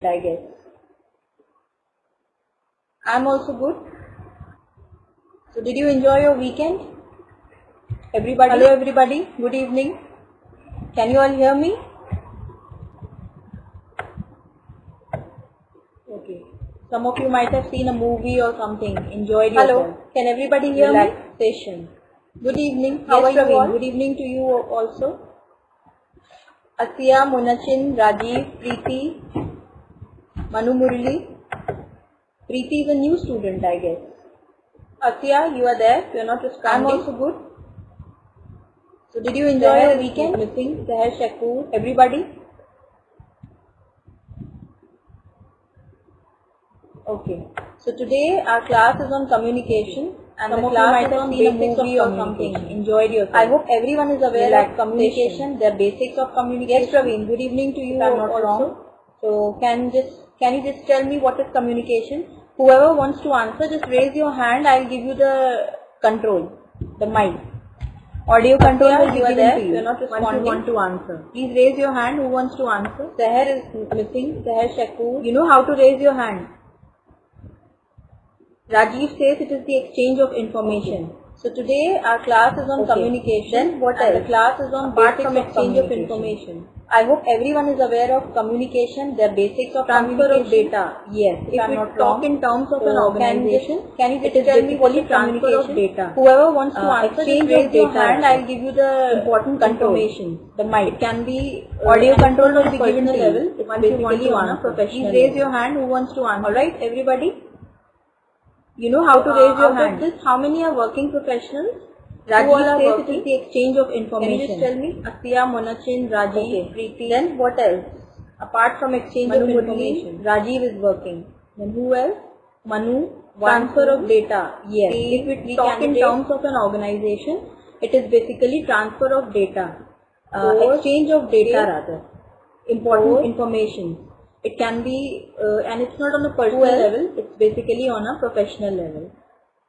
I guess. I'm also good. So did you enjoy your weekend? Everybody? Hello everybody. Good evening. Can you all hear me? Okay. Some of you might have seen a movie or something. Enjoyed yourself. Hello. Can everybody hear me? Relaxation. Good evening. How are you all? Good evening to you also. Asiya, Munachin, Rajiv, Preeti, Manu Murali. Preeti is a new student, I guess. Asiya, you are there. You are not responding. I'm also good. So did you enjoy your weekend? Missing Seher, Shakur, everybody? Okay. So today our class is on communication and some of you might have seen a movie or something. Enjoyed yourself. I hope everyone is aware of communication, the basics of communication. Yes, Praveen. Good evening to you. If I'm not wrong. So can you just tell me what is communication? Whoever wants to answer, just raise your hand. I'll give you the control, the mic. Audio control will be given to you. You're not responding. Want to answer. Please raise your hand. Who wants to answer? Seher is missing. Seher, Shakur. You know how to raise your hand. Rajiv says it is the exchange of information. Okay. So today our class is on communication. Then what else? The class is on basics from exchange of information. I hope everyone is aware of communication, the basics of transfer of data. Yes. If we talk in terms of an organization, can you just tell me what is transfer of data? Whoever wants to answer, exchange of data, and I'll give you the important information. The mic. It can be audio control will be given to level. It's basically on a professional. Please raise your hand. Who wants to answer? All right, everybody. You know how to raise your hand. Out of this, how many are working professionals? Rajiv says it is the exchange of information. Can you just tell me? Asiya, Monachin, Rajiv, Preeti. Then what else? Apart from exchange of information, Rajiv is working. Then who else? Manu. Transfer of data. Yes. If we talk in terms of an organization, it is basically transfer of data. Exchange of data rather. Important information. It can be, and it's not on a personal level, it's basically on a professional level.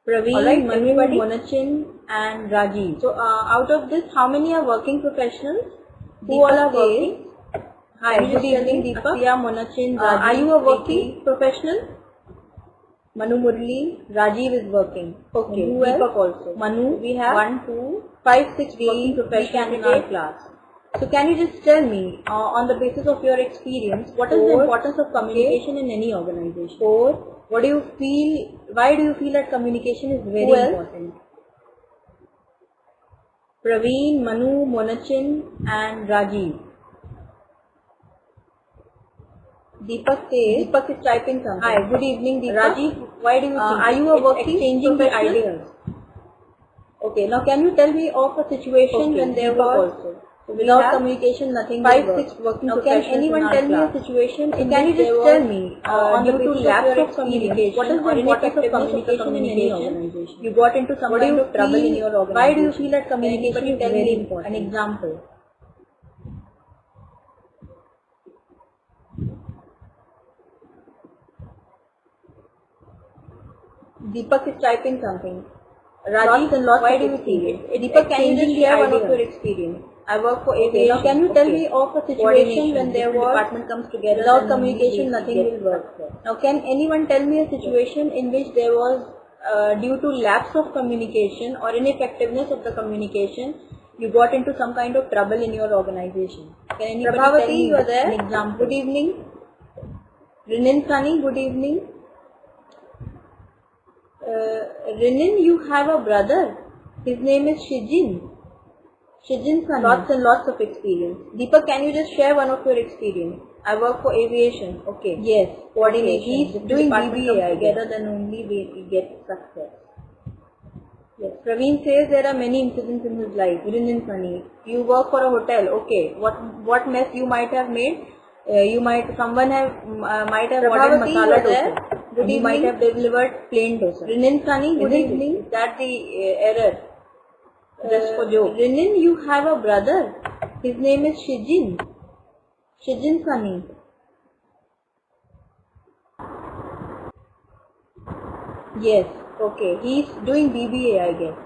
Praveen, Manu, Monachin and Rajiv. So out of this, how many are working professionals? Who all are working? Hi, good evening Deepak. Asiya, Monachin, Rajiv. Are you a working professional? Manu Murali, Rajiv is working. Okay, Deepak also. Manu, we have 1, 2, 5, 6 working professionals in our class. So can you just tell me, on the basis of your experience, what is the importance of communication in any organization? What do you feel, why do you feel that communication is very important? Praveen, Manu, Monachin and Rajiv. Deepak is typing something. Hi, good evening Deepak. Rajiv, why do you think? Are you a working exchanging the ideas? Okay, now can you tell me of a situation when there was without communication, nothing will work. 5, 6 working professionals. Can anyone tell me a situation in which there was, tell me, due to lack of communication, what is the importance of communication in any organization? You got into some kind of trouble in your organization. Why do you feel that communication is very important? An example. Deepak is typing something. Rajiv, why do you feel it? Deepak, can you just share one of your experience? I work for aviation. Now can you tell me of a situation when there was department comes together without communication, nothing will work. Now can anyone tell me a situation in which there was due to lapse of communication or ineffectiveness of the communication, you got into some kind of trouble in your organization? Can anybody tell me you are there? An example. Good evening. Rinin Sani, good evening. Rinin, you have a brother. His name is Shijin. Shijin Sani. Lots and lots of experience. Deepak, can you just share one of your experience? I work for aviation. Okay. Yes. Coordination. He's doing BBA together, then only we get success. Yes. Praveen says there are many incidents in his life. Rinin Sani. You work for a hotel. Okay. What mess you might have made? Someone might have ordered masala dosa. Good evening. You might have delivered plain dosa. Rinin Sani, good evening. Is that the error? Just for joke. Rinin, you have a brother. His name is Shijin. Shijin Sani. Yes. Okay. He's doing BBA, I guess.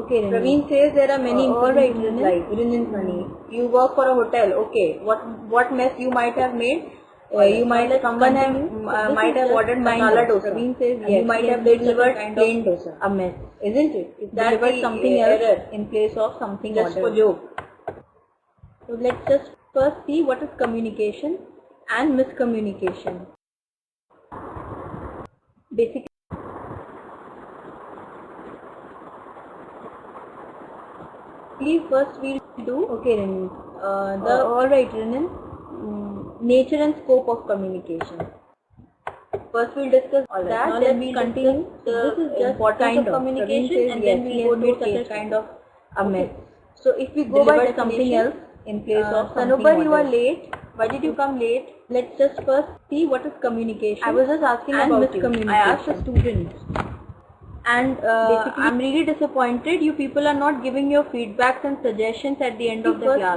Okay, Praveen says there are many alright, incidents like Rinan's money. You work for a hotel. Okay, what mess you might have made? You might might have ordered masala dosa. Praveen says and you might have delivered plain dosa. A mess, isn't it? Is that Delivered something else error in place of something just for ordered. joke? So let's just first see what is communication and miscommunication. Basically, first we'll do Rinan. Alright, Rinan. Nature and scope of communication. First we'll discuss that. Now Then let's we'll continue. discuss the This is just importance kind of of. communication, Praveen says and yes, then he we'll has go made to such a case kind of a mess. So if we go Delivered by something definition, else in place of something Sanobar, you are ordered. late. Why did you come late? Let's just first see what is communication. I was just asking and about you. miscommunication. I asked the students. And Basically, I'm really disappointed. You people are not giving your feedbacks and suggestions at the end of the class.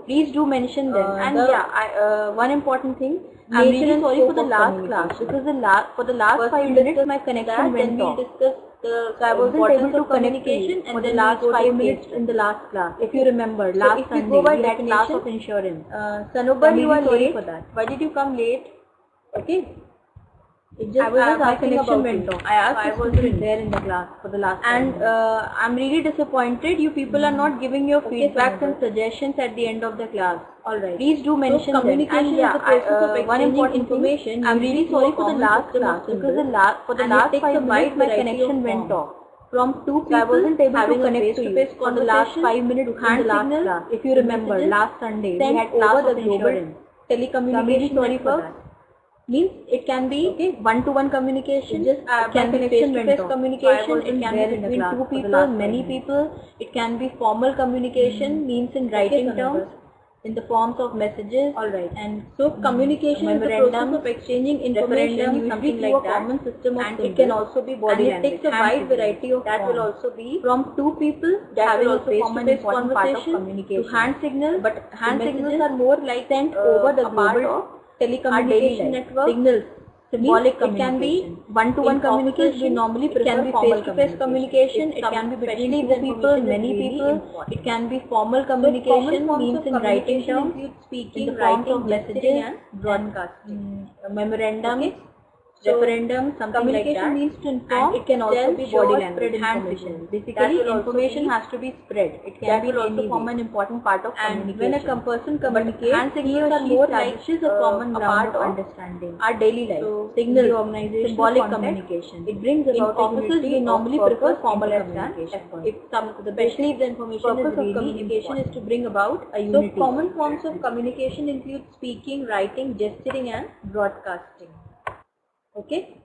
Please do mention them. One important thing. I'm really sorry for the last class because for the last 5 minutes my connection went off. So I wasn't able to connect to you for the last 5 minutes in the last class. If you remember, last Sunday we had class of insurance. Sanobar, you are late for that. Why did you come late? Okay. I was just my asking connection about went you. off. I asked I the wasn't students there in the class for the last and 5 minutes. I'm really disappointed. You people are not giving your feedbacks and suggestions at the end of the class. Alright. Please do mention them. Communication is the process of one exchanging important information. I'm really sorry for the last class because for the last 5 minutes my connection went off. From two people, I wasn't able to connect to you for the last 5 minutes hand in the last signal, class. If you remember, last Sunday we had class of insurance. Telecommunication sorry for network that. means it can be one-to-one communication, It just, it can be face-to-face communication, it can be between two people, many people, it can be formal communication, means in writing terms, in the forms of messages. Alright. And so communication is the process of exchanging information usually something through like a that. common system of And symbols. it can also be body and it takes a language, hand wide variety of signals. That will forms. also be From two people that having will a also form an face-to-face important part of conversation to communication. hand signals, But hand signals messages are more like sent over the a part global of telecommunication network. Signals, symbolic It can be communication. one-to-one In offices, communication, we normally it can prefer be formal face-to-face communication, it can be between two people, many people, it can be formal communication, means in writing terms, speaking, in the forms writing, of messages, and broadcasting. memorandums, So, referendum, something like communication that. means to inform, And it can also tell, be show, body or language, spread hand information. signals. That Basically, will also information be- has to be spread. It can That be will in also any form way. an important part of And communication. when a person But communicates, hand he signals or are she more establishes like a common a ground part of of understanding. our daily life. So, Signal, in the organizational symbolic context, communication. it brings In about a offices, unity we of normally purpose, prefer formal interest, and communication. effort. If some, Especially if the information purpose is of really communication important. is to bring about a So, unity. common forms of communication include speaking, writing, gesturing, and broadcasting. Okay?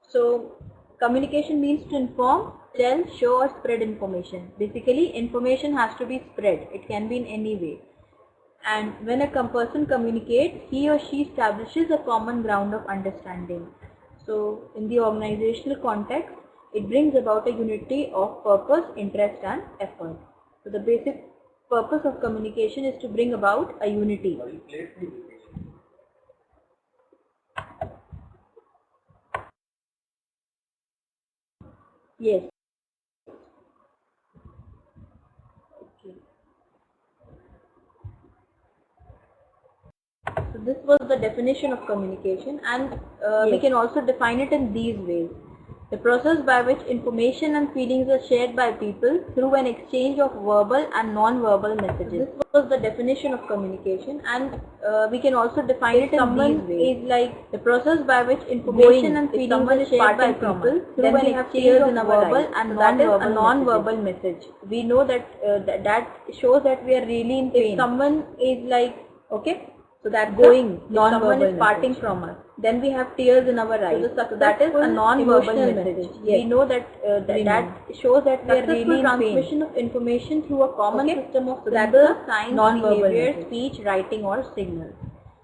So, communication means to inform, tell, show, or spread information. Basically, information has to be spread. It can be in any way. And when a person communicates, he or she establishes a common ground of understanding. So, in the organizational context, it brings about a unity of purpose, interest, and effort. So, the basic purpose of communication is to bring about a unity. Yes. Okay. So this was the definition of communication, and we can also define it in these ways. The process by which information and feelings are shared by people through an exchange of verbal and non-verbal messages. This was the definition of communication, and we can also define it in these ways. Is like the process by which information and feelings are shared by people through an exchange of verbal and non-verbal message. We know that that shows that we are really in pain. If someone is like, okay, so that going, someone is parting from us, then we have tears in our eyes. So that is a non-verbal message. Yes. We know that that shows that we are really in transmission of information through a common system of symbols, signs, behavior, speech, writing, or signals.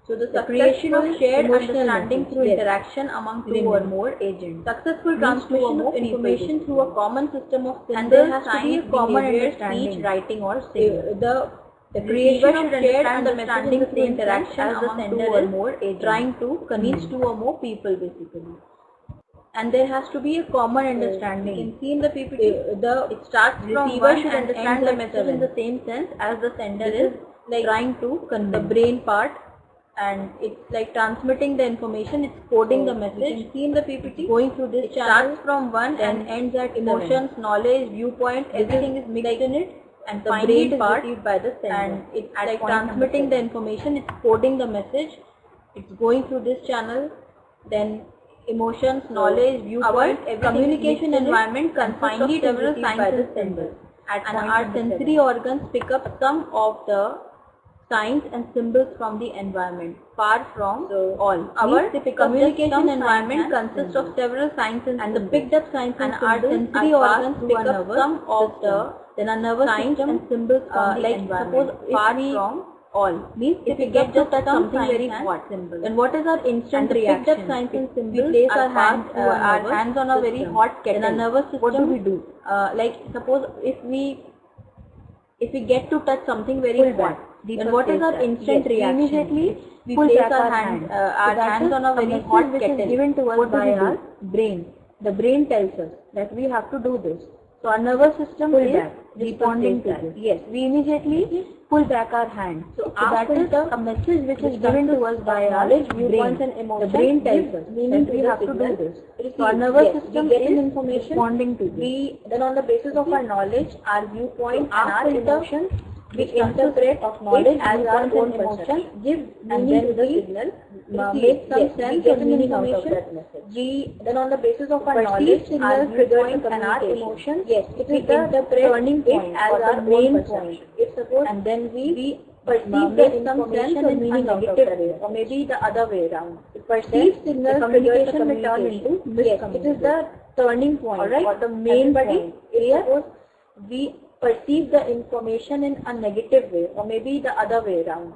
So the creation of shared understanding through interaction among two or more agents. Successful transmission of information through a common system of symbols, signs, behavior, speech, writing, or signals. The creation of shared understanding through interaction among two or more agents, trying to convince two or more people basically. and there has to be a common understanding. You can see in the PPT, it starts from receiver one should and understand ends the at message 7. in the same sense as the sender This is like trying to convey. the brain part, and it's like transmitting the information, it's coding the message. You can see in the PPT, Going through this it channel, starts from one then and ends at emotions, knowledge, viewpoint, everything is mixed in it, and the finally brain it is part, received by the sender. and it's At like point number transmitting the 7. information, it's coding the message, it's going through this channel, then emotions, knowledge, viewpoint, Our communication environment consists finally of it is several received signs by the and symbols, At and point our number sensory 7. organs pick up some of the signs and symbols from the environment, far from all. Our communication environment consists of several signs and the picked up signs and our sensory organs pick up some of the signs and symbols from the like environment, suppose far if we from all. Means if we get to touch something very hot, then what is our instant reaction? Picked up signs and symbols, we place our hands on a very hot kettle. In a nervous system, what do we do? Like suppose if we get to touch something very hot, then what is our instant reaction? Immediately we pull place back our our hands hand. on a very hot which is kettle. given to us What do by we do? our brain. The brain tells us that we have to do this. So our nervous system Pull is back, responding to this. Yes, we immediately pull back our hand. So that is a message which is given to us by our viewpoints brain. and emotions. The brain tells us Meaning that we to the have to do signal. this. So our nervous system get is information responding to this. Then on the basis of our knowledge, our viewpoint and our emotions, we interpret of knowledge as our own emotion, give meaning to the signal, make some sense of meaning out of that message. Then on the basis of our knowledge, our viewpoint and our emotions, it is the turning point as our main point. If suppose, and then we perceive the information in a negative way, or maybe the other way around. Perceived signal communication may turn into miscommunication. It is the turning point or the main point. Here, we perceive the information in a negative way, or maybe the other way around,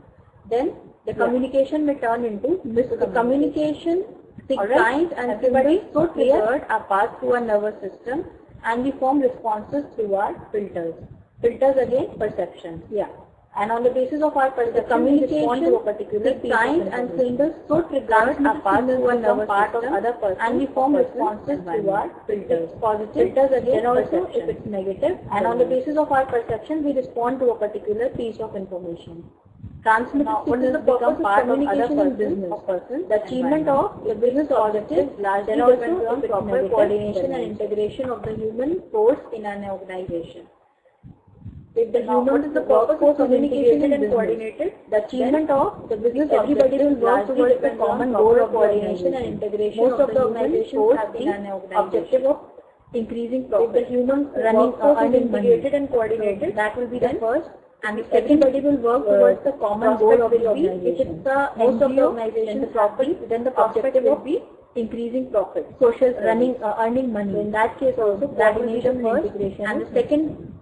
then the communication may turn into miscommunication. Signs and symbols so triggered are passed through our nervous system, and we form responses through our filters. Filters again, perception. Yeah. And on the basis of our perception, we respond to a particular signs and symbols so triggered are passed through our nervous system, and we form responses through our filters. Positive filters again, also if it's negative. And on the basis of our perception, we respond to a particular piece of information. Transmitted signals become part of other business. The achievement of the business objectives largely depends on proper coordination and integration of the human force in an organization. If the human is the purpose of communication and coordinated, the achievement of the business everybody will work towards the common goal of coordination and integration. Most of the organizations have the objective of increasing profit. If the human running earning integrated and coordinated, that will be the first. And if everybody will work towards the common goal of the organization. If it's the most of the organization's profit, then the objective will be increasing profit. Social running earning money. So in that case also coordination and integration. And the second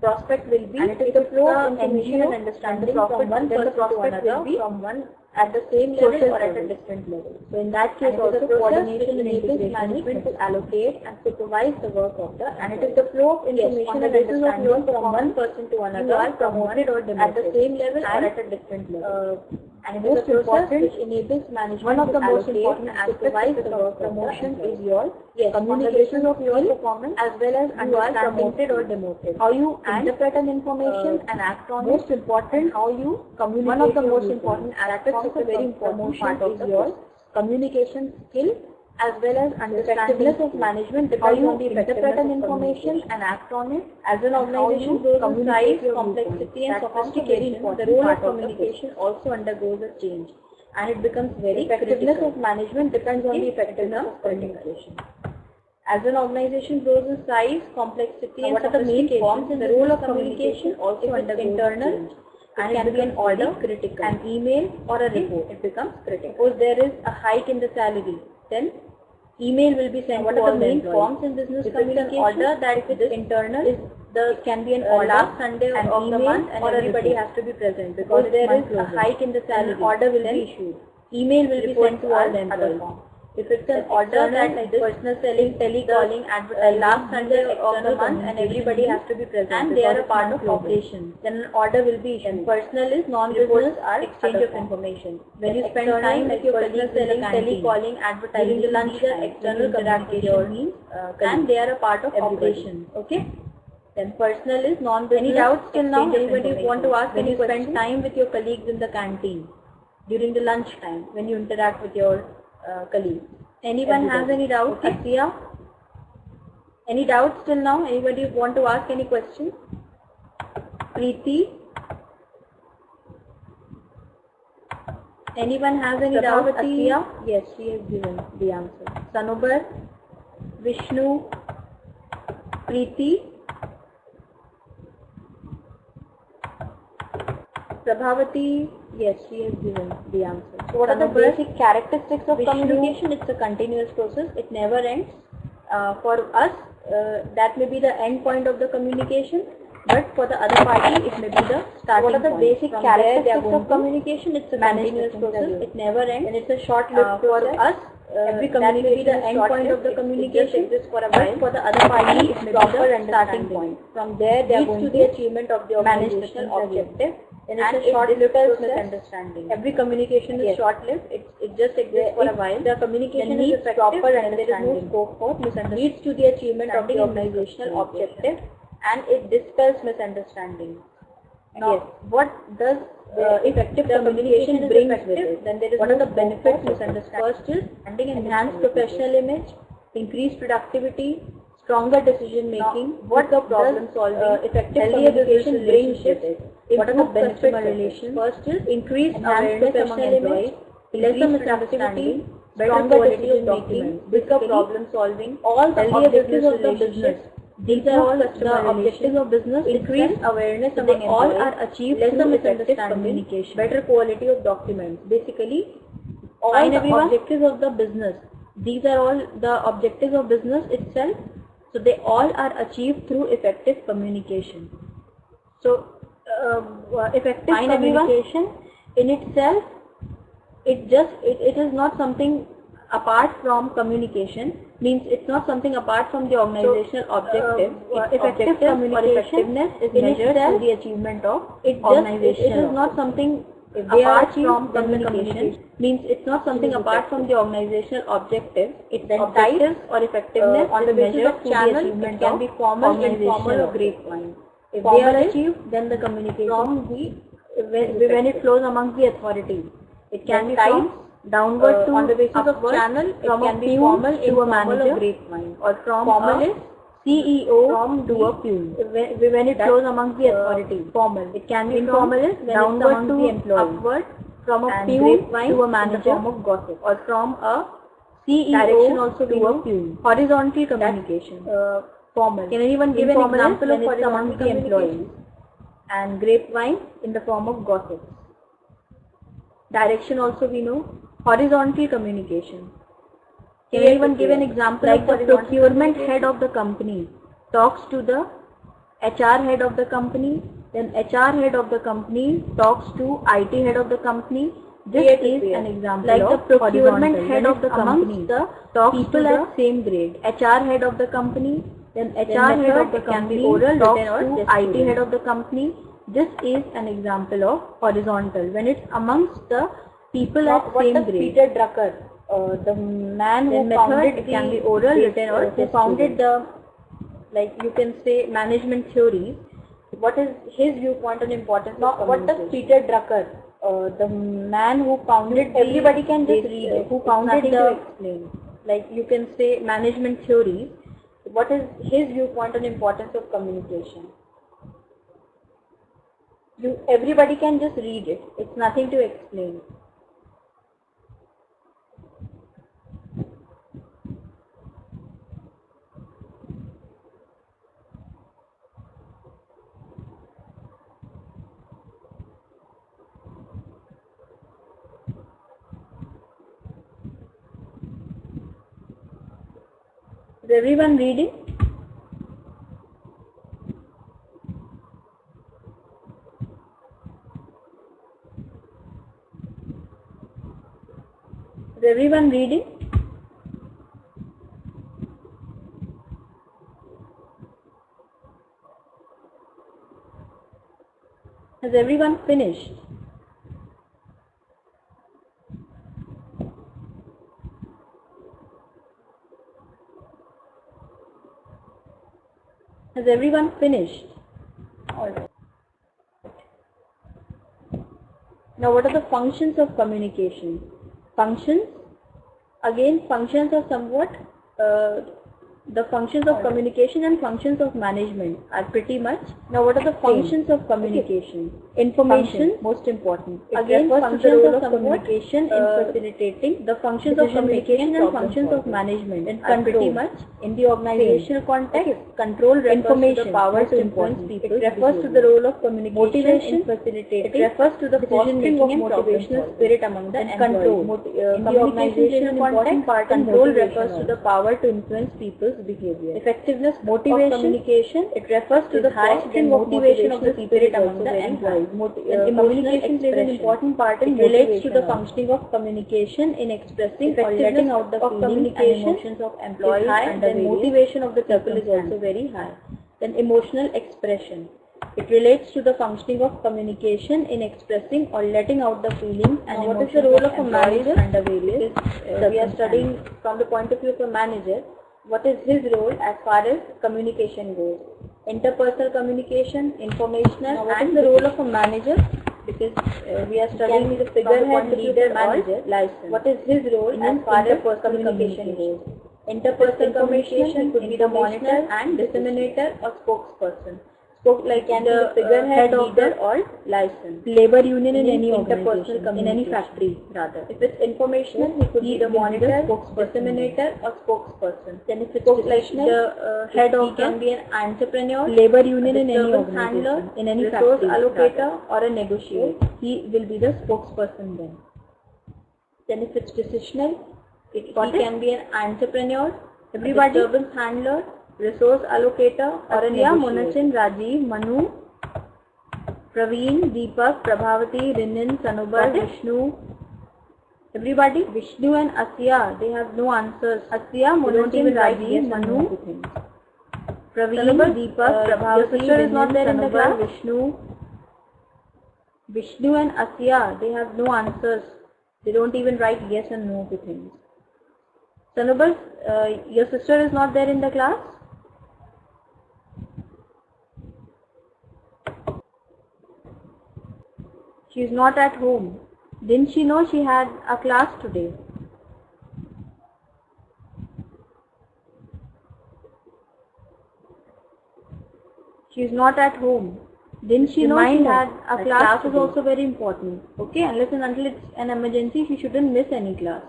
prospect will be if the flow of information and understanding from one person to another, from one at the same level or at a different level. So in that case also coordination enables management to allocate and supervise the work of the, and it is the flow of information and understanding from one person to another, are promoted or demoted at the same level or at a different level. And most important, which enables management one of the most important aspects of the work promotion is your communication of your performance as well as you are promoted or demoted. How you interpret an information and act on it. Most important, how you communicate. One of the most important aspects of a very important part of your communication skill as well as understanding of management depends on the interpret an information and act on it. As an organization grows in size, complexity and sophistication, the role of communication also undergoes a change, and it becomes very effectiveness of management depends on the effectiveness of communication. As an organization grows in size, complexity and sophistication, the role of communication also undergoes internal change. And it can be an order, critical, an email or a report. It becomes critical. Suppose there is a hike in the salary, then email will be sent to all the main forms in business communication. It's an order that if it's internal, it can be an order, last Sunday of the month, and everybody has to be present. Because there is a hike in the salary, order will be issued. Email will be sent to all the employees. If it's an order that like personal selling, telecalling, advertising, last Sunday of the month and everybody has to be present and they are a part of operations, then an order will be issued. Personal is non-business are exchange of information. When you spend time with your colleagues selling, telecalling, advertising, during the lunch time, external communication means and they are a part of operations. Okay. Then personal is non-business. Any doubts till now? Anybody want to ask? When you spend time with your colleagues in the canteen during the lunch time, when you interact with your colleagues. Anyone has any doubts? Okay. Asiya? Any doubts till now? Anybody want to ask any question? Preeti? Anyone has any doubts? Asiya? Yes, she has given the answer. Sanobar? Vishnu? Preeti? Prabhavati? Yes, she has given the answer. So what are the basic characteristics of communication? It's a continuous process. It never ends. For us, that may be the end point of the communication, but for the other party, it may be the starting point. What are the basic characteristics of communication? It's a continuous process. It never ends. And it's a short-lived process. For us, every communication may be the end point of the communication. For a while, for the other party, it may be the starting point. From there, they are going to the achievement of the organizational objective. And it's a short-lived misunderstanding. Every communication is short-lived. It just exists for a while. The communication is effective and there is no scope for misunderstanding. Leads to the achievement of the organizational objective and it dispels misunderstanding. Now, what does effective communication bring with it? Then there is what are the benefits misunderstanding? First is enhanced professional image, increased productivity, stronger decision making, what the problem solving, effective communication brings with it. What are the benefits of relations? First is increased awareness among employees, lesser misunderstanding, stronger decision making, quicker problem solving, all the objectives of the business. These are all the objectives of business. Increased awareness among employees, all are achieved lesser misunderstanding, better quality of documents. Basically, all the objectives of the business. These are all the objectives of business itself. So they all are achieved through effective communication. So effective communication in itself, it is not something apart from communication. Means it's not something apart from the organizational objective. Effective communication is measured through the achievement of organizational. It is not something apart from communication. Means it's not something apart from the organizational objective. Its objectives or effectiveness on the basis of channel. It can be formal, informal, or grapevine. If they are achieved, then the communication from when it flows amongst the authority. It can be from downward to on the basis of channel. It can be formal to a manager, grapevine, or from formal is CEO to a peon. When it flows amongst the authority, formal. It can be informal is downward to the employee, upward from a peon to a manager, form of gossip, or from a CEO direction also to a peon. Horizontal communication. Formal. Can anyone give an example of it among the employees? And grapevine in the form of gossip. Direction also we know. Horizontal communication. Can anyone give an example? Like the procurement head of the company talks to the HR head of the company, then HR head of the company talks to IT head of the company. This is an example like of the procurement head of the company talks people at same grade. HR head of the company, then HR head of the company talks to IT head of the company. This is an example of horizontal when it's amongst the people at same grade. Peter Drucker, the man who founded it can be oral, written, or who founded the, like you can say, management theory. What is his viewpoint on importance of communication? What does Peter Drucker, the man who founded, everybody can just read, who founded the, like you can say, management theory. What is his viewpoint on importance of communication? Everybody can just read it. It's nothing to explain. Is everyone reading? Is everyone reading? Has everyone finished? Has everyone finished? Alright. Now what are the functions of communication? Functions? Again, functions are somewhat, the functions of communication and functions of management are pretty much. Now what are the functions of communication? Information, most important. Again, refers to the role of communication in facilitating the functions of communication and functions of management and pretty much in the organizational context. Control refers to the power to influence people. It refers to the role of communication in facilitating. It refers to the fostering of motivational spirit among the employees. In the organizational context, control refers to the power to influence people's behavior. Effectiveness, motivation, communication. It refers to the fostering of motivation of the spirit among the employees. Communication plays an important part in relates to the functioning of communication in expressing or letting out the feelings and emotions of employees and the motivation of the people is also very high. Then emotional expression. It relates to the functioning of communication in expressing or letting out the feelings and what is the role of a manager under various. We are studying from the point of view of a manager. What is his role as far as communication goes? Interpersonal communication, informational, and the role of a manager, because we are studying the figurehead, leader, manager, license. What is his role as far as communication goes? Interpersonal communication could be the monitor and disseminator or spokesperson. Like can be the figurehead, leader, or license. Labor union in any organization, in any factory rather. If it's informational, he could be the monitor, disseminator, or spokesperson. Then if it's like the head of, can be an entrepreneur, labor union in any organization, handler, in any resource allocator, or a negotiator. He will be the spokesperson then. Then if it's decisional, he can be an entrepreneur, everybody, disturbance handler, resource allocator, or a negotiator. Monachin, Rajiv, Manu, Praveen, Deepak, Prabhavati, Rinin, Sanubar, Vishnu. Everybody, Vishnu and Asya, they have no answers. Asya, Monachin, Rajiv, Manu, Praveen, Deepak, Prabhavati, Rinin, is not there in the class. Vishnu and Asya, they have no answers. They don't even write yes and no to things. Sanubar, your sister is not there in the class? She is not at home. Didn't she know she had a class today? She is not at home. Didn't she know she had a class? Class is also very important. Okay, unless and until it's an emergency, she shouldn't miss any class.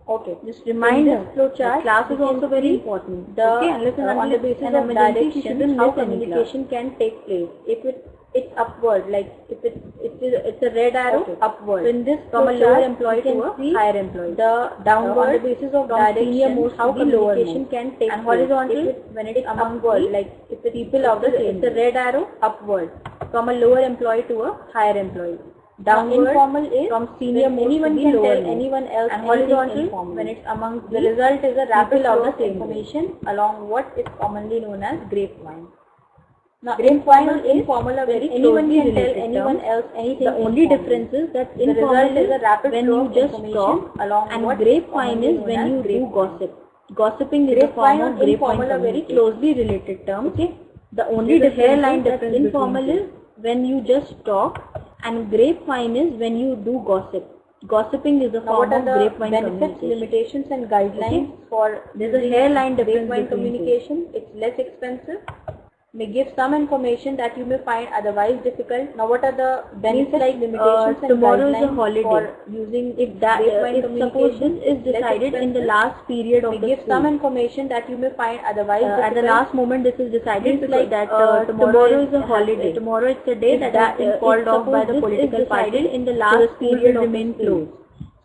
Okay, just remind her. Flowchart. Class is also very important. Okay, unless and until it's an emergency, she shouldn't miss communication can take place. If it's upward, like if it's a red arrow, upward. So in this, from a lower employee to a higher employee. The downward, on the basis of direction, how communication can take place. And horizontal, when it's upward, like if the people of the same. It's a red arrow, upward, from a lower employee to a higher employee. Downward, informal is from senior most anyone can tell anyone else, and horizontal when it's among the result is a rapid flow of information along what is commonly known as grapevine. Now informal are very anyone can tell anyone else anything. The only difference is that informal is a rapid when you just talk along, and grapevine is when you do gossip. Gossiping is a form of grapevine. Informal are very closely related terms. Okay. The only hairline difference informal is when you just talk, and grapevine is when you do gossip. Gossiping is a form of grapevine benefits, limitations, and guidelines for there's a hairline difference between communication. It's less expensive. May give some information that you may find otherwise difficult. Now, what are the benefits like limitations and tomorrow guidelines is a holiday for using if that if suppose this is decided in the last period of the give school. Some information that you may find otherwise at the last moment this is decided it's like that tomorrow is a holiday. Tomorrow it's a day that has been called off by the political party in the last period remain closed.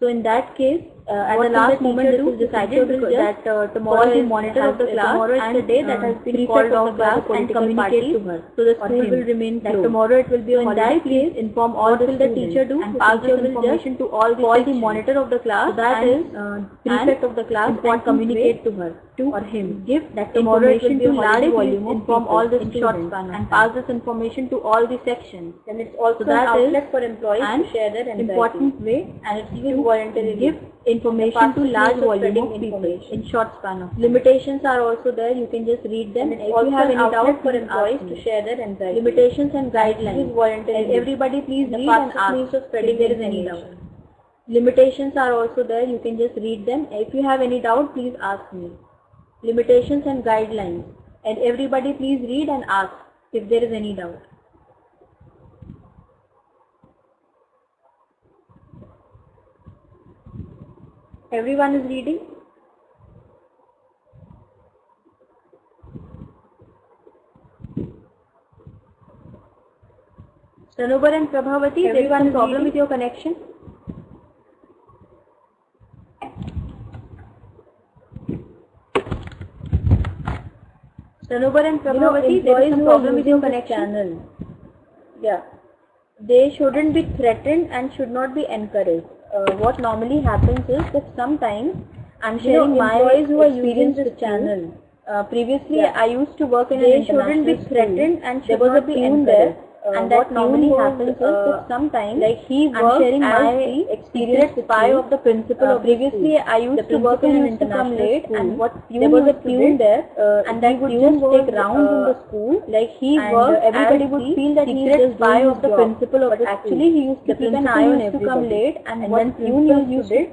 So in that case, at the last moment this is decided that tomorrow is the monitor of the class, tomorrow is the day that has been called off by the and communicate to her. So the school will remain closed. Tomorrow it will be a holiday. Please inform all the teacher do and pass this information to all the monitor of the class, that is prefect of the class, and communicate to her or him. Give that information to large volume, inform all the students and pass this information to all the sections. Then it's also an outlet for employees to share their anxiety. Important way, and it's used voluntarily. Give information to large volume of people in short span of. Limitations are also there. You can just read them. And if you have any doubt for employees to share their anxiety. Limitations and guidelines. Voluntarily. Everybody please read and ask if there is any doubt. Limitations are also there. You can just read them. If you have any doubt, please ask me. Limitations and guidelines. And everybody please read and ask if there is any doubt. Everyone is reading? Sanobar and Prabhavati, there is some problem with your connection? Sanobar and Prabhavati, there is some problem with your connection. Yeah. They shouldn't be threatened and should not be encouraged. What normally happens is that sometimes I'm sharing my experience with channel. Previously, I used to work in an international school. They shouldn't be threatened and should not be encouraged. And that normally happens is that sometimes like I'm sharing my experience with spy of the principal. Previously, I used to work in an international school, and what there was a pune there, and that would just take rounds in the school. Like he worked, everybody would feel that he is the spy of the principal of the school. Actually, he used to keep an eye on everybody. To come late, and when pune used to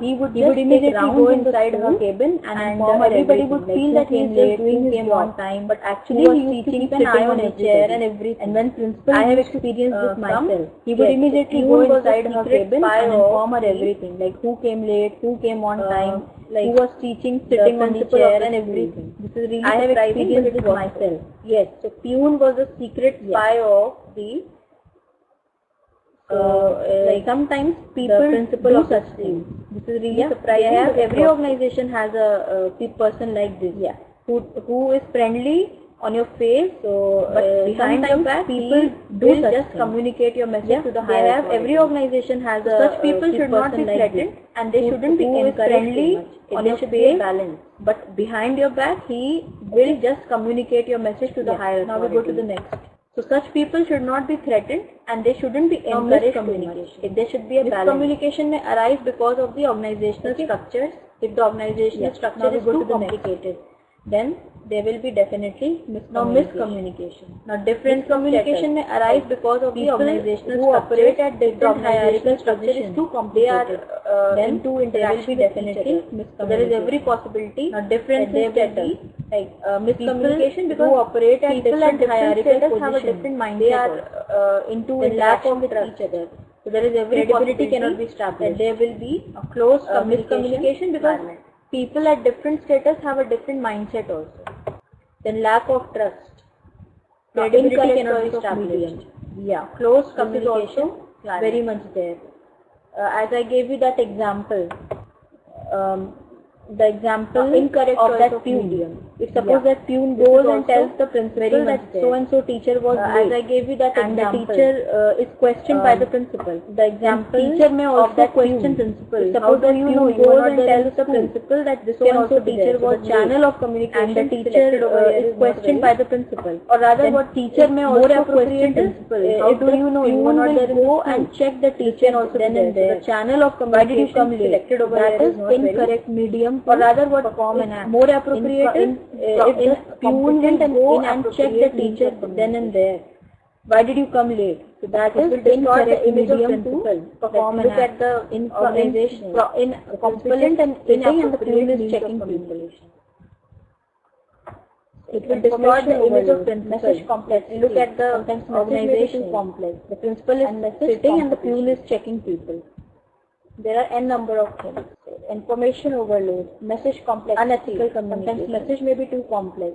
he would immediately go inside her cabin and inform everybody would feel that he is just doing his on time, but actually he used to keep an eye on his chair and everything. When principal, I have experienced this myself. He would immediately go inside her cabin and inform her everything, like who came late, who came on time, like who was teaching, sitting on the chair and everything. This is really I have experienced this myself. Yes, so Pune was a secret spy of the. Like sometimes people do such things. This is really surprising. Every organization has a person like this. Yeah, who is friendly on your face. So, but behind your back, people do just communicate your message to the higher. Every organization has such people should not be threatened, and they shouldn't be encouraged on your face. Balance. But behind your back, he will just communicate your message to the higher. Now we go to the next. So such people should not be threatened, and they shouldn't be encouraged. Communication. There should be a balance. Miscommunication may arise because of the organizational structures. If the organizational structure is too complicated, then there will be definitely miscommunication. Now different communication may arise because of the organizational who operate at different hierarchical structure is too complicated. Then there will be definitely miscommunication. There is every possibility. Now different there will be like miscommunication because who operate at different hierarchical have a different mindset. They are into interaction with each other. So there is every possibility cannot be established. There will be a close miscommunication because people at different status have a different mindset also. Then lack of trust. Credibility cannot be established. Yeah, close communication very much there. As I gave you that example, the example incorrect of that pune. If suppose that pune goes and tells the principal that so and so teacher was late, as I gave you that and example, the teacher is questioned by the principal. The example teacher may also question principal. Suppose that pune goes and tells the principal that this so and so teacher was channel of communication, and the teacher is questioned by the principal. Or rather, what teacher may also question principal. How do you know you are not there? Go and check the teacher also then and there. The channel of communication selected over that is incorrect medium. Or rather, what form and act more appropriate if the pune will go and check the teacher then and there. Why did you come late? So that is incorrect medium to perform and act. Look at the organization. In compliant and sitting and the pune is checking people. It will distort the image of message complexity. Look at the organization complex. The principal is sitting and the pune is checking people. There are n number of things. Information overload, message complex, unethical communication. Sometimes message may be too complex.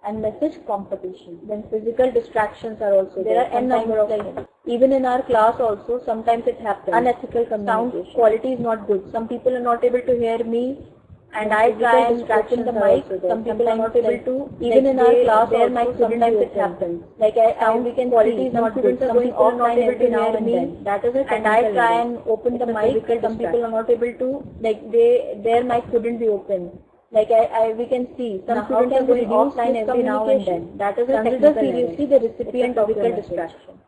and message competition. Then physical distractions are also there. Are n number of things. Even in our class also, sometimes it happens. Unethical communication. Sound quality is not good. Some people are not able to hear me, and I try and open the mic. Some people are not able to. Even in our class, their mic sometimes it happens. Like sound quality is not good. Some people are not able to hear me. That is it. And I try and open the mic. Some people are not able to. Like their mic couldn't be open. Like we can see some students are going offline every now and then. That is a consider seriously the recipient of your distraction.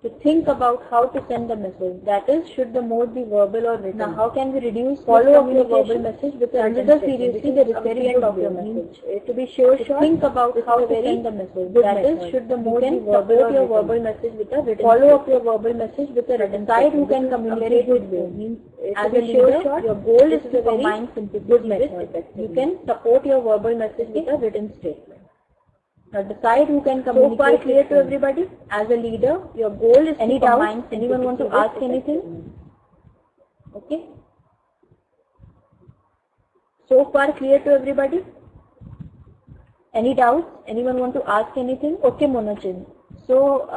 To think about how to send the message. That is, should the mode be verbal or written? Now, how can we reduce follow up your verbal message with a consider seriously the recipient of your message? To be sure, think about how to send the message. That is, should the mode be verbal or your verbal message with a written follow up your verbal message with a written decide who can communicate with you. As a leader, your goal is to combine good message. You can support your verbal message with a written statement. Now decide who can communicate. So far clear to everybody? As a leader, your goal is any doubts? Anyone want to ask anything? Okay. So far clear to everybody? Any doubts? Anyone want to ask anything? Okay, Monachin. So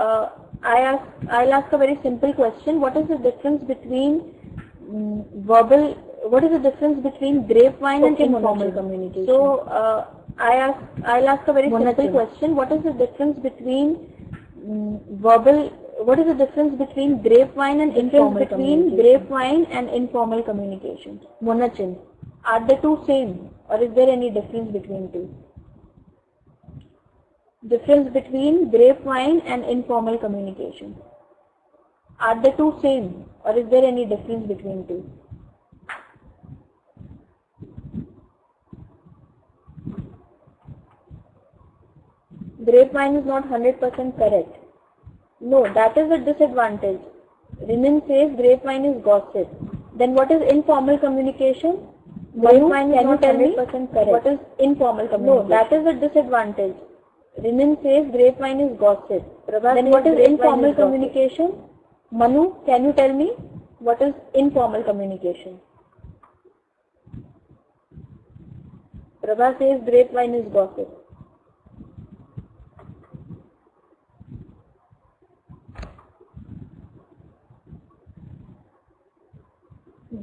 I'll ask a very simple question. What is the difference between verbal? What is the difference between grapevine and informal communication? So I'll ask a very simple question. What is the difference between verbal? What is the difference between grapevine and informal communication? Grapevine and informal communication. Monachin, are the two same, or is there any difference between two? Difference between grapevine and informal communication. Are the two same, or is there any difference between two? Grapevine is not 100% correct. No, that is a disadvantage. Rinin says grapevine is gossip. Then what is informal communication? Grapevine is not 100% correct. What is informal communication? No, that is a disadvantage. Rinin says grapevine is gossip. Then what is informal communication? Manu, can you tell me what is informal communication? Prabha says grapevine is gossip.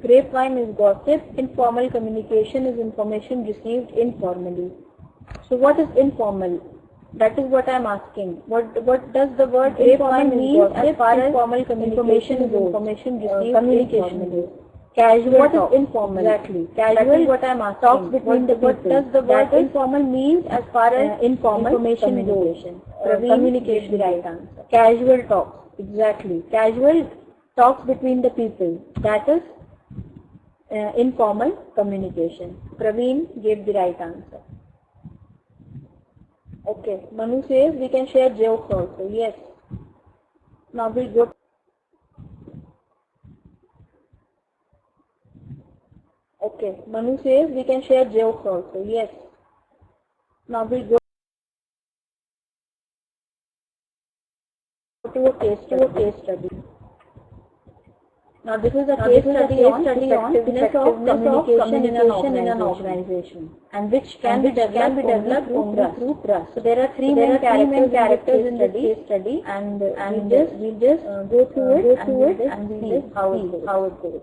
Grapevine is gossip. Informal communication is information received informally. So what is informal? That is what I am asking. What does the word grapevine mean as far as informal communication is information received informally? Casual what talk. Is informal? Exactly. Casual that is what I am asking. Talks between the people. What does the word informal means as far as informal communication communication is right answer. Casual talks. Exactly. Casual talks between the people. That is informal communication. Praveen gave the right answer. Okay, Manu says we can share jokes also. Yes. Now we'll go. Okay, Manu says we can share jokes also. Yes. Now we'll go to a case study. Now this is a case study on effectiveness of communication in an organization, and which can be developed through trust. So there are three main characters in this case study, and we'll just go through it and see how it goes.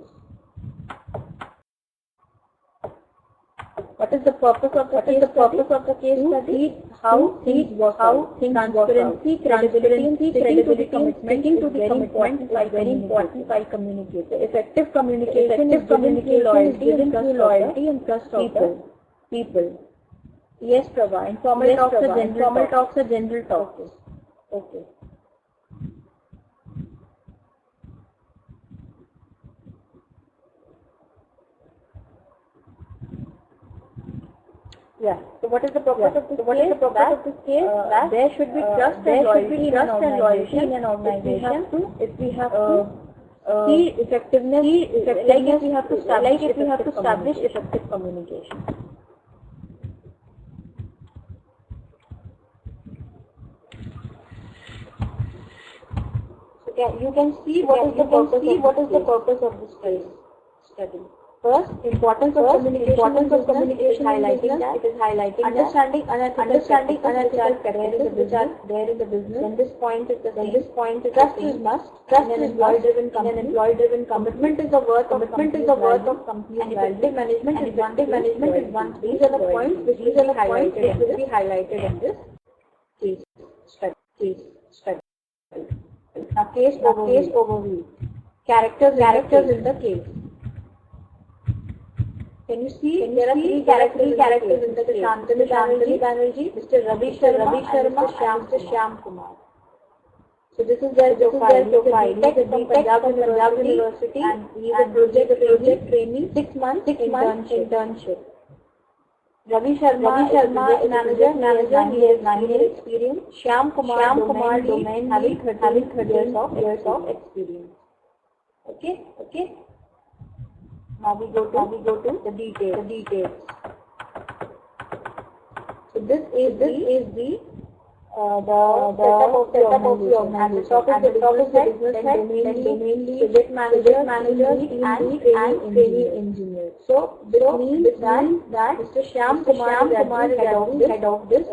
What is the purpose of the case study? How things work out. Transparency, credibility, sticking to the commitment is very important while communicating. Effective communication is given through loyalty and trust of people. Yes, Prabha. Informal talks are general talks. Okay. Yeah. So what is the purpose of this case? There should be trust and loyalty in an organization. If we have to see effectiveness, if we have to establish effective communication. So you can see what is the purpose of this case study. First, importance of communication highlighting that. It is highlighting understanding unethical practices which are there in the business. Then this point is the same. Trust is must. Trust is employee-driven company. An employee-driven commitment is the worth of company's and effective management is one. These are the points which will be highlighted in this case study. Now, case overview. Characters in the case. Can you see? There are three characters in the case. Shantanu Banerjee, Mr. Ravi Sharma, and Mr. Shyam Kumar. So this is their profile. He is a B.Tech from Punjab University, and he is a project trainee. 6 months internship. Ravi Sharma is manager. He has 9 years experience. Shyam Kumar domain having 30 years of experience. Okay. Now we go to the details. So this is the setup of the organization. And the top is the business head, domain lead, project manager, and trainee engineer. So this means that Mr. Shyam Kumar is head of this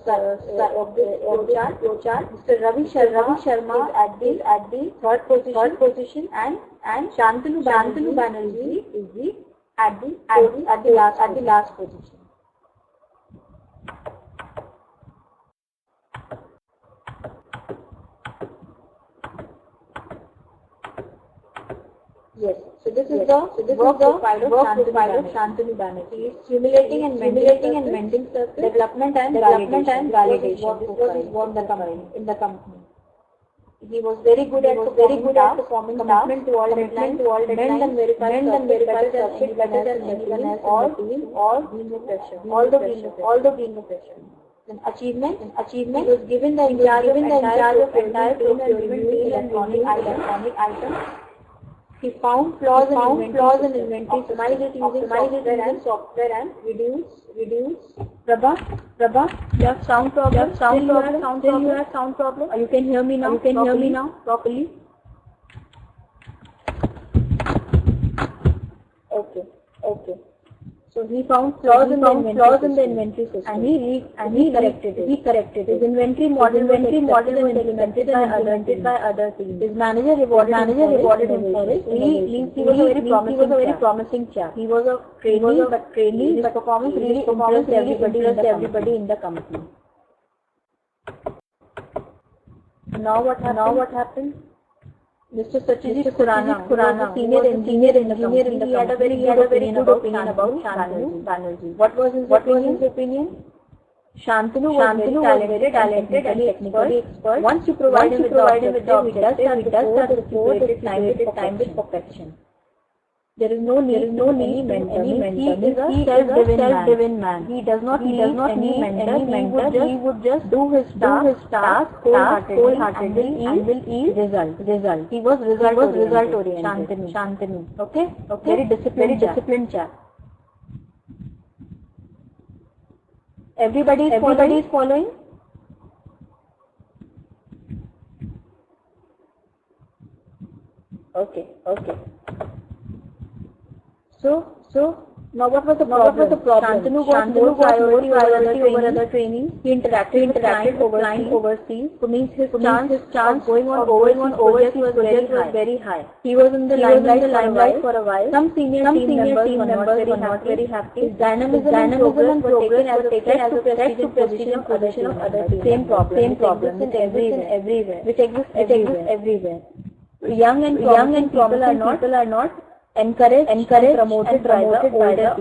flowchart. Mr. Ravi Sharma is at the third position, and Shantanu Banerjee is at the last position. Yes. So this is the work profile of Shantanu Banerjee. He is stimulating and mending circles, development and validation. This was his work in the company. He was very good at performing tasks, to all deadlines, mend and verify circuits better than anyone else in the team, or being a fresher. Then achievement. He was given the in charge of entire procurement team electronic items. He found flaws in inventory, optimized it using software and reduce. Prabha, you have sound problem. Still you have sound problem. You can hear me now properly. Okay. So he found flaws in the inventory system, and he corrected it. His inventory model was implemented by other teams. His manager rewarded him for it. He was a very promising chap. He was a trainee, but performance really impressed everybody in the company. Now what happened? Mr. Satyajit Khurana was a senior engineer in the company. He had a very good opinion about Shantanu Banerjee. What was his opinion? Shantanu was very talented and technically expert. Once you provide him with the objective, he does the report with time with perfection. There is no need any mentor. He is a self-driven man. He does not need any mentor. He would just do his task wholeheartedly and will yield result. He was result oriented. Shantanu. Okay. Very disciplined chap. Everybody is following. Okay. So now what was the problem? Shantanu was more priority over other trainees. He interacted with clients overseas. So means his chance going on overseas was very high. He was in the limelight for a while. Some senior team members were not very happy. His dynamism and progress were taken as a prestige of other teams. Same problem which exists everywhere. Young and people are not encouraged and promoted by the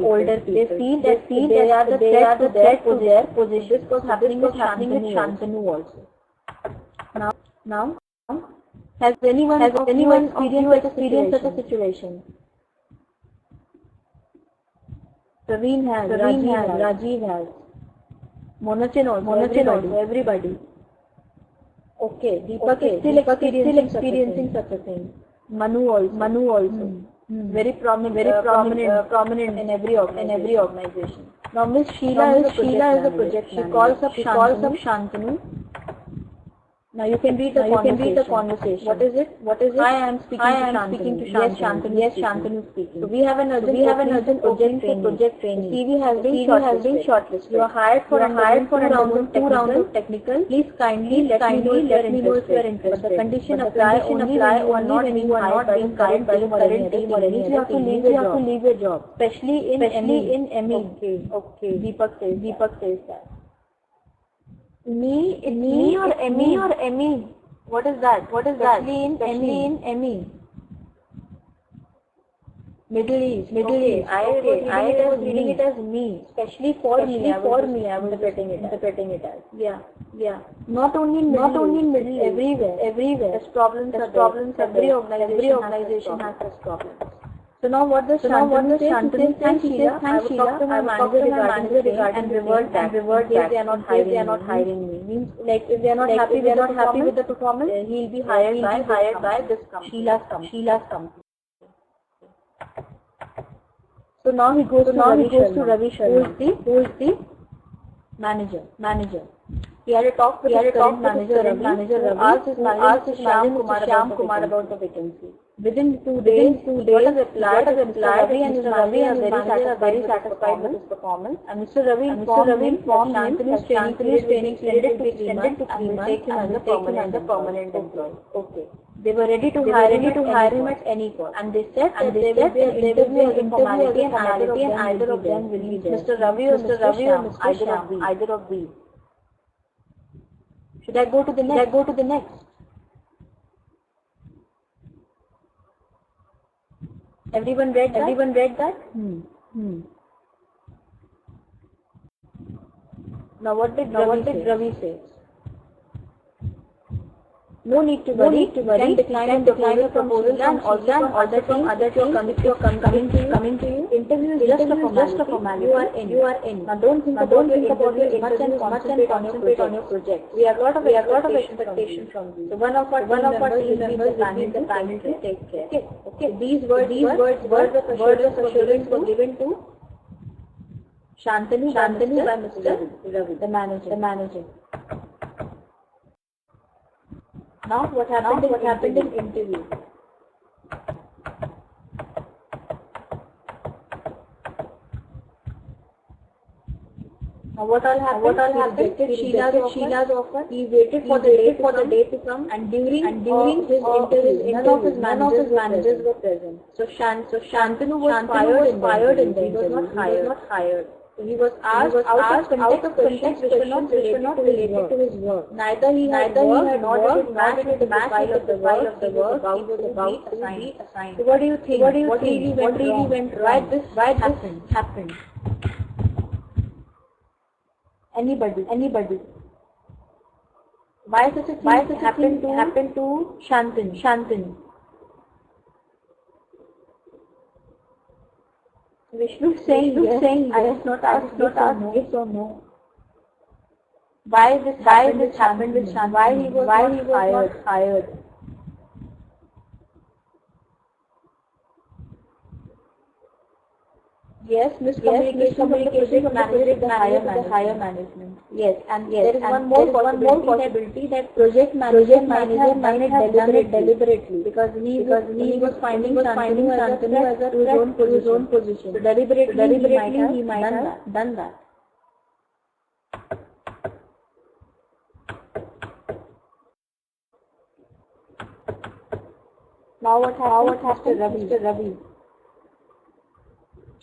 older people. They feel they are the threat to their position. This was happening with Shantanu also. Now, has anyone experienced such a situation? Praveen has, Rajiv has, Monachin also, everybody. Okay, Deepak is still experiencing such a thing. Manu also. Very prominent in every organization. Now Miss Sheila is a project manager. She calls up Shantanu Now you can read the conversation. What is it? Hi, I am speaking to Shantanu. Yes, Shantanu. Yes, Shantanu speaking. So we have an urgent project training. CV has been shortlisted. You are hired for two rounds of technical. Please kindly let me know if you are interested. But the condition apply only when you are not being hired by the current team or any. You have to leave your job. Especially in ME. Okay. Deepak says that. Me or ME? What is that? Especially in ME. Middle East. I was reading it as me. Especially for me, I was interpreting it as. Yeah. Not only in Middle East. Everywhere. There's problems. Every organization has such problems. So now what does Shantanu say? Thanks Sheila. I will talk to my manager regarding and revert back. They are not hiring me. Means like if they are not happy with the performance, he'll be hired by this company. Sheila's company. So now he goes to Ravi Sharma. Who is the manager. He had a talk with his current manager Ravi. Asked his manager Shyam Kumar about the vacancy. Within 2 days, he got a reply. Ravi and his manager are very satisfied with his performance. And Mr. Ravi informed him that Shantanu's training period to be extended to 3 months and will take him as a permanent employee. Okay. They were ready to hire him at any cost. And they said that there will be an interview as a formality and either of them will be there. Mr. Ravi or Mr. Shyam, either of these. Should I go to the next? Everyone read that? Now what did Ravi say? No need to worry. You can decline a proposal from other teams coming to you. Interview is just a formality. You are in. Now don't think about your interview much and concentrate on your project. We have lot of expectations from you. So one of our team members will be the panel to take care. Okay. These words of assurance were given to Shantanu by Mr. Ravi, the manager. Now what happened in interview? Now what all happened? He rejected Sheila's offer. He waited for the day to come, and during his interview, none of his managers were present. So Shantanu was fired in the interview. He was not hired. So he was asked out of context which were not related to his work. Neither he had worked nor did it match with the profile of the work he was about to be assigned. So what do you think? What really went wrong? Why this happened? Anybody? Why such a thing happened to Shantanu? Vishnu saying yes. I was not asked yes or no. Why this happened with Shantanu? Why he was not hired? Yes, miscommunication from the project manager with the higher management. Yes, and there is one more possibility that project manager might have done it deliberately because he was finding Shantanu as a threat to his own position. So deliberately he might have done that. Now what happened, Mr. Ravi?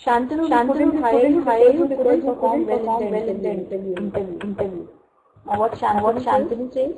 Shantanu couldn't hire you because you performed well in the interview. Now what Shantanu says?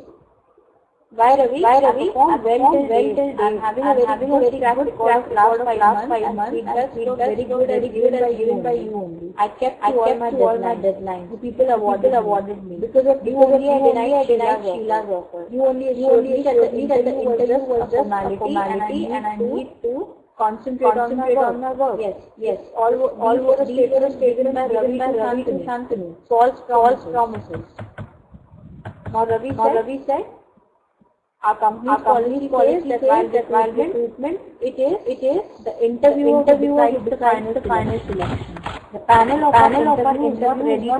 Why Ravi? I performed well till date. I'm having a very track record of last 5 months. Feedback very good given by you only. I kept to all my deadlines. The people awarded me. Because of you only I denied Sheila's offer. You only assured me that the interview was just a formality and I need to concentrate on my work. Yes. All was a statement by Ravi to Shantanu. False promises. Now Ravi said, our company's policy says that while recruitment, it is the interviewer who decides the final selection. The panel of our interview is not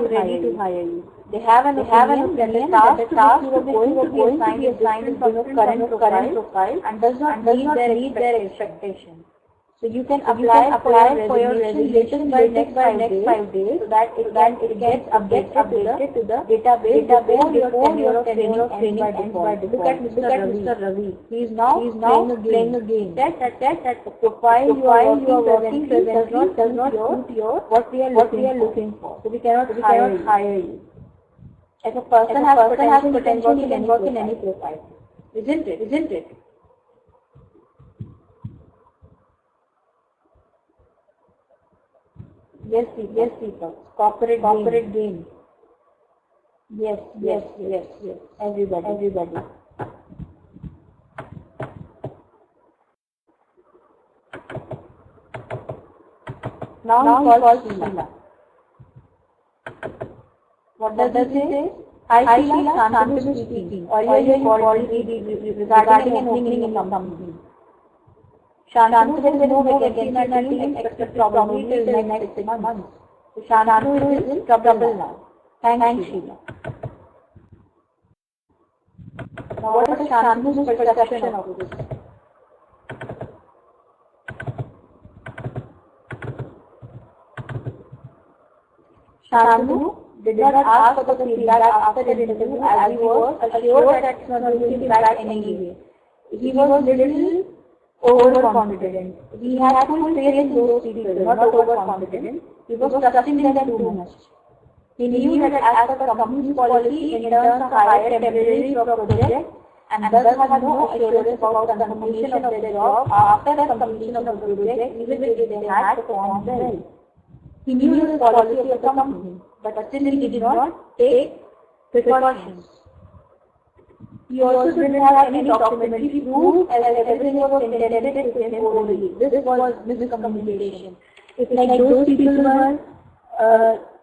ready to hire you. They have an opinion that the task to going to be assigned is different from your current profile and does not meet their expectation. So you can apply for your resignation by next 5 days so that it gets updated to the database before your tenure of training ends by default. Look at Mr. Ravi. He is now playing a game. That the profile you are working presently does not suit your what we are looking for. So we cannot hire you. If a person has potential, he can work in any profile. Isn't it? Yes, people. Corporate gain. Yes. Everybody. Now he calls Sheila. What does he say? Hi Sheila, Shantanu speaking. Earlier you called me regarding an opening in your company. Shantanu, there is no vacancy in our team except probably till next 6 months. So Shantanu is in trouble now. Thanks Sheila. Now what is Shantanu's perception of this? Shantanu did not ask for the feedback after the interview as he was assured that it's not going to be back anyway. He was little overconfident. He had full faith in those people, not overconfident. He was trusting them too much. He knew that as per the company's policy, interns are hired temporarily for a project and thus had no assurance about the completion of their job after the completion of the project, even if they had performed well. He knew the policy of the company, but still he did not take precautions. He also didn't have any documentary proof as everything was intended to him orally. This was miscommunication. If like those people were,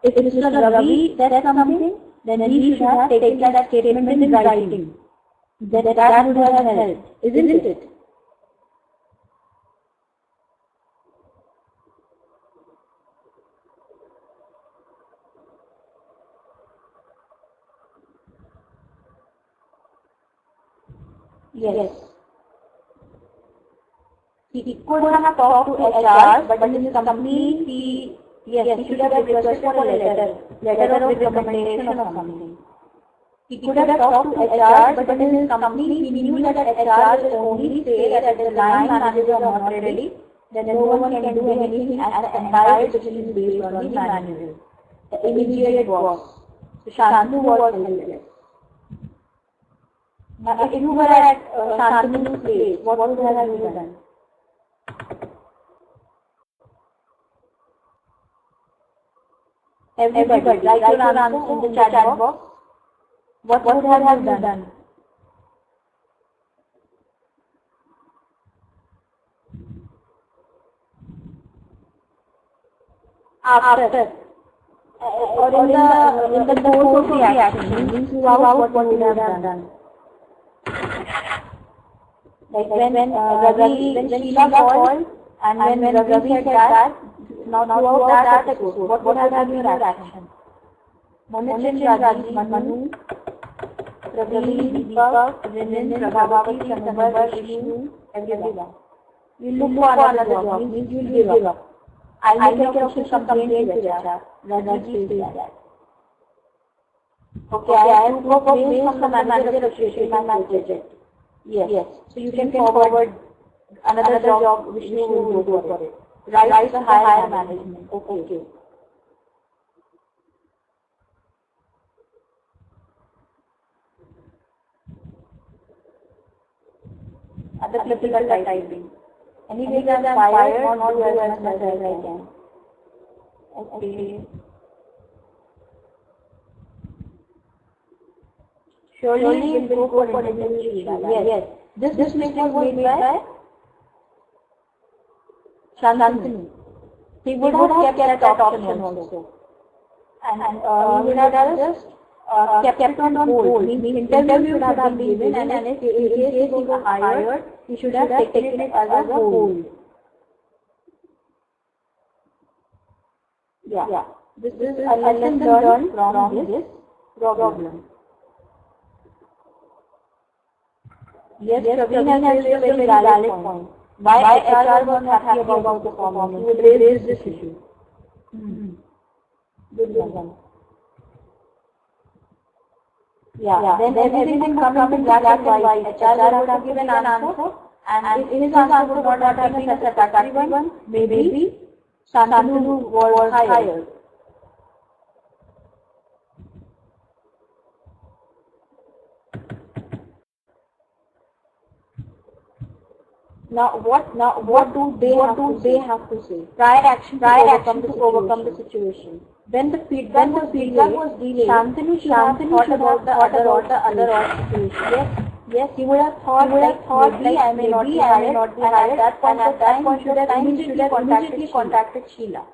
if Mr. Ravi said something, then he should have taken that statement in writing. That would have helped, isn't it? Yes. He could have talked to HR, but in his company, he should have requested for a letter of recommendation or something. He could have talked to HR, but in his company, he knew that HR will only say that the line managers are not ready, then no one can do anything as the entire decision is based on the manager, the immediate boss. So Shantanu was helpless. Now, if you were at Shantanu's place, what would have you done? Everybody, write your answer in the chat box. What would have you done? After. Or in the course of the action, throughout what would you have done? Like when Sheila called and when Ravi said that, now throughout that course, what would have been your action? Monichan, Rajeev, Manu, Praveen, Deepak, Rinin, Prabhavati, Sanambar, Vishnu, everyone. You look for another job, means you will give up. I'll make an official complaint to HR. Rajeev says that. Okay, I have to go mail from the manager association my project. Yes. So you can forward another job which you will go for it. Write the higher management. Okay. Other people are typing. Anyways, I'm fired, not do as much as I can. Okay. Surely it will go for interview. Yes. This mistake was made by Shantanu. He would have kept that option also. And he would have just kept it on hold. Means interview should have been given and in case he was hired, he should have taken it as a hold. Yeah. This is a lesson learned from this. problem. Yes, Praveen has raised a very valid point. Why HR was not happy about the performance? He would raise this issue. Good one. Yeah. Then everything would come in black and white. HR would have given an answer, and if his answer would not have been a satisfactory one, maybe Shantanu was hired. Now what do they have to say? Prior action to overcome the situation. When the feedback was delayed, Shantanu should have thought about the other situation. Yes, he would have thought maybe I may not be hired, and at that point should have immediately contacted Sheila.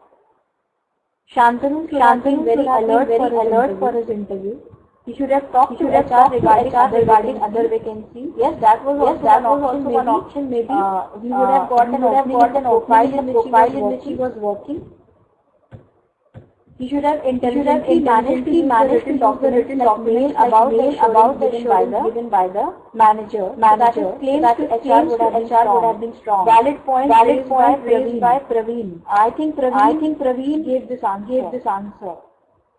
Shantanu should have been very alert for his interview. He should have talked to HR regarding other vacancies. Yes, that was also one option. Maybe he would have got an profile in which he was working. He should have intelligently managed to use the written document about the given by the manager. That his claims to HR would have been strong. Valid point raised by Praveen. I think Praveen gave this answer.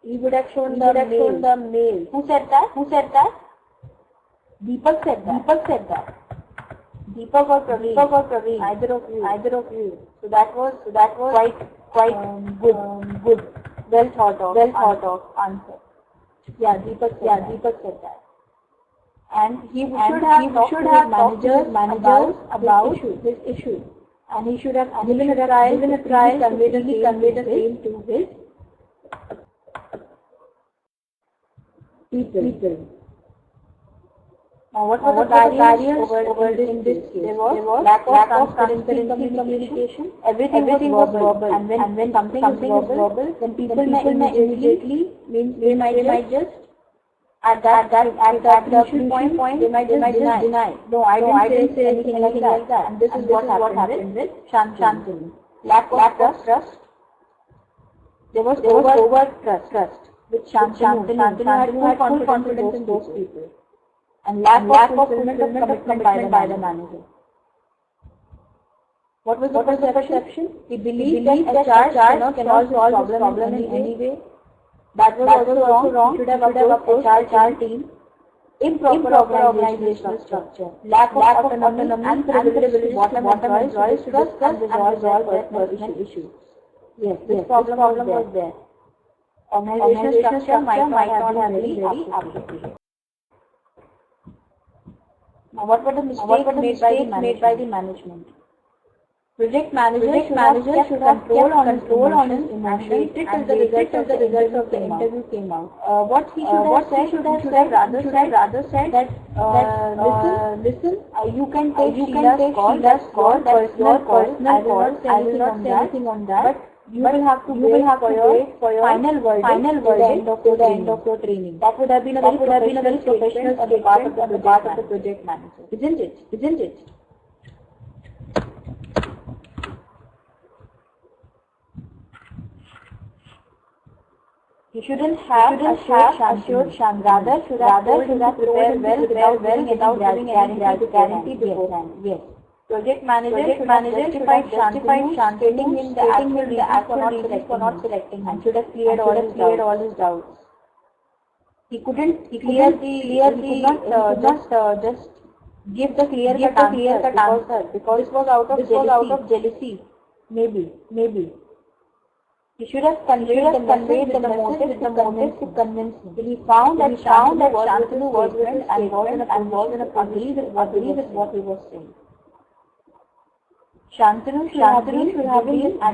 He would have shown the mail. Who said that? Deepak said that. Deepak or Praveen. Either of you. So that was quite good. Well thought of answer. Yeah, Deepak said that. And he should have talked to his managers about this issue. And he should have given a trial, conveyed the same to his people. Now, what were the barriers over in this case? There was lack of transparency in communication. Everything was verbal. And when something is verbal, then people may immediately they might just at that point they might just deny. No, I didn't say anything like that. And this is what happened with Shantanu. Lack of trust. There was over trust. With Shantanu had full confidence in those people. And lack of fulfillment of commitment by the manager. What was the perception? He believed that HR cannot solve this problem in any way. That was also wrong. He should have approached HR team. Improper organizational structure. Lack of autonomy and privilege bottom employees to discuss and resolve their personal issues. Yes, this problem was there. Organizational structure might not have been very appropriate. Now, what were the mistakes made by the management? Project manager should have control on his emotions and waited till the result of the interview came out. What he should have said rather said that listen, you can take Sheila's call, that's your personal call. I will not say anything on that. But you will have to wait for your final verdict to the end of your training. That would have been a very professional statement on the part of the project manager, isn't it? He shouldn't have assured Shantanu. Rather should have prepared well without giving any guarantee beforehand. Yes. Project manager should have justified Shantanu, stating him the actual reasons for not selecting him. Should have cleared all his doubts. He could not just give the clear-cut answer because this was out of jealousy. Maybe. He should have conveyed the message with the motive to convince him. He found that Shantanu was with his and was in a agree with what he was saying. Shantanu should have been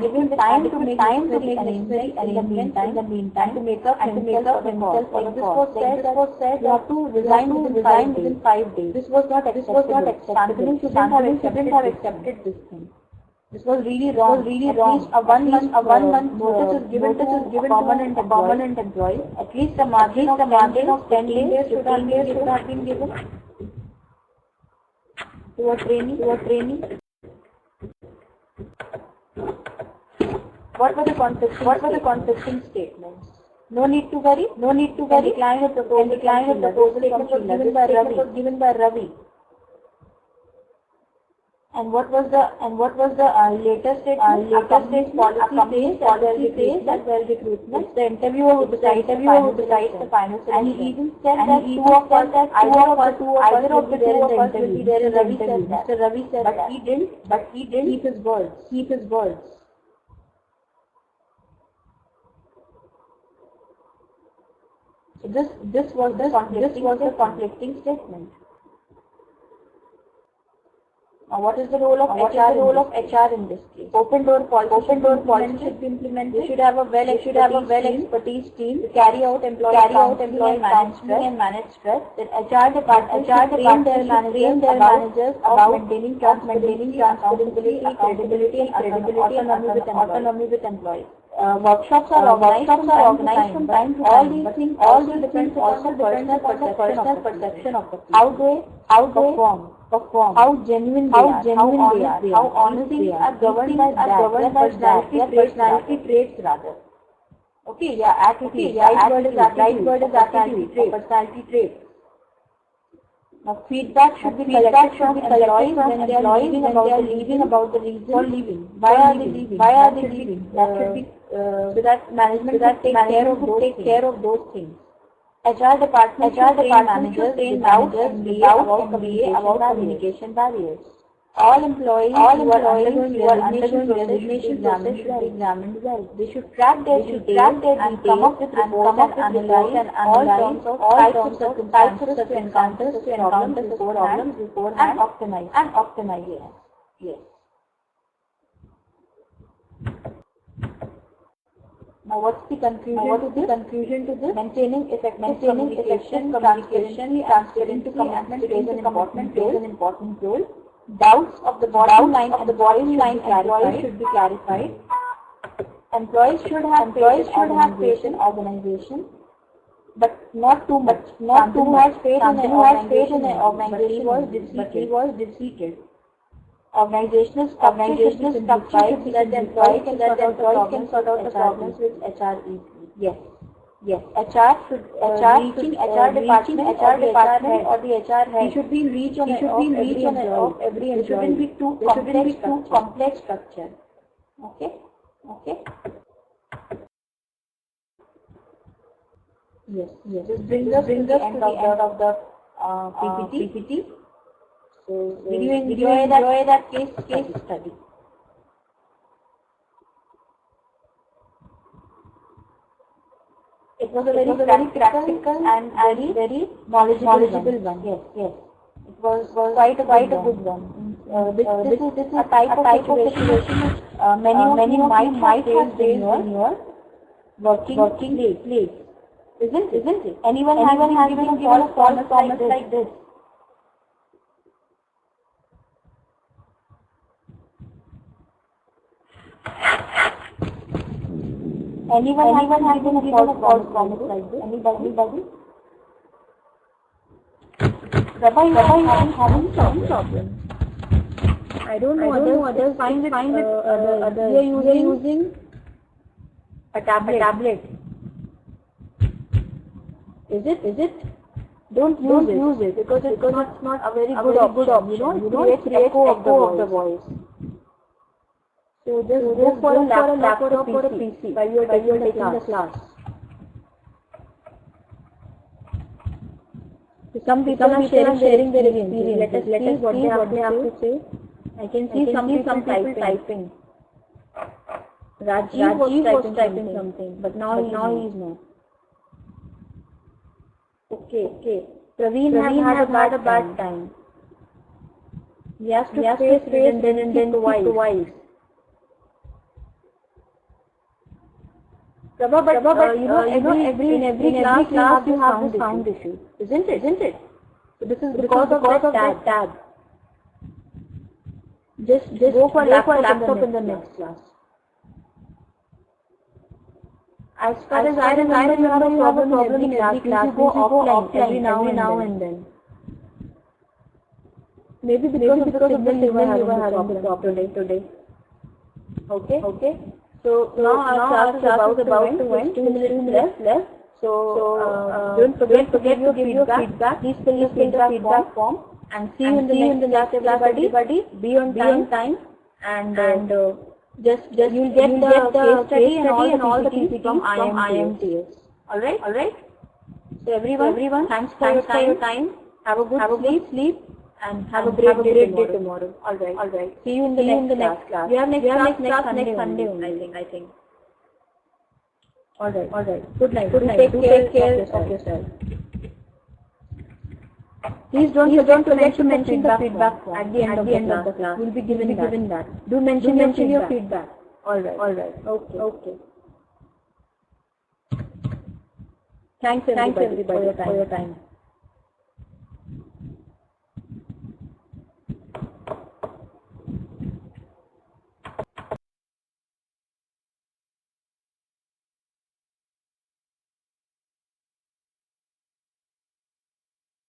given time to make necessary arrangements in the meantime to make up himself for the call. This was said you have to resign within 5 days. This was not acceptable. Shantanu shouldn't have accepted this thing. This was really wrong. At least a one month notice is given to a permanent employee. At least a margin of 10 days should have been given to a trainee. What were the conflicting statements? No need to worry. No need to worry. Decline the proposal. Decline the proposal was given by Ravi. And what was the latest policy says that well recruitment. It's the interviewer who decides the final selection. And he even said that either of the two of us will be there in the interview. Mr. Ravi said that. But he didn't keep his words. So this was the conflicting statement. Now, what is the role of HR in this case? Open door policy should be implemented. They should have a well expertise team to carry out employee counseling and manage stress. Then HR department train their managers about maintaining transparency, accountability, credibility, and autonomy with employees. Workshops are organized from time to time. All these things depend on the personal perception of the people. How they perform, how genuine they are, how honest they are governed by their personality traits rather. Okay, yeah, attitude. Right word is attitude, personality traits. Now, feedback should be collected from employees when they are leaving about the reason for leaving. Why are they leaving? That should be so that management should take care of those things. HR department managers without communication barriers. All employees who are undergoing resignation process should be examined well. They should track their details and come up with reports and analyze all types of circumstances to encounter problems beforehand and optimize. Yes. Now, what's the conclusion to this? Maintaining effective communication, transparency, commitment plays an important role. Doubts of the bottom line employees should be clarified. Employees should have faith in organization, but not too much. Not too much faith in an organization, but he was defeated. Organizational structure should be simplified so that the employee can sort out the problems with HR easily. Yes. HR department or the HR head. He should be in reach of every employee. It shouldn't be too complex structure. Okay. Yes. This brings us to the end of the PPT. So did you enjoy that case study? It was a very practical and very knowledgeable one. Yes. It was quite a good one. This is a type of situation many might have faced in your working place. Isn't it? Anyone has been given a false promise like this? Anyone has been given a false promise like this? Anybody? Rabbi, you are having some problem. I don't know. Others find it. They are using a tablet. Is it? Don't use it because it's not a very good option. You don't create echo of the voice. So just go for a laptop or a PC while you are taking the class. So some people are sharing their experience. Let us see what they have to say. I can see some people typing. Rajiv was typing something, but now he is not. Okay. Praveen has had a bad time. He has to face redundant twice. Prabha, but in every class you have this sound issue, isn't it? So this is because of that tab. Just go for laptop in the next class. As far as I remember, you have a problem in every class. You go offline every now and then. Maybe because of the signal you were having the problem today. Okay. So So now our class is about to end. 2 minutes left. So don't forget to give your feedback. Please fill the feedback form. And see you in the next class, everybody. Be on time. And just you'll get the case study and all the PPT from IMTS. Alright? So everyone, thanks for your time. Have a good sleep. And have a great day tomorrow. Alright. See you in the next class. We have next class next Sunday only, I think. Alright. Good night. Take care of yourself. Please don't forget to mention the feedback form at the end of the class. We'll be given that. Do mention your feedback. Alright. Okay. Thanks everybody for your time.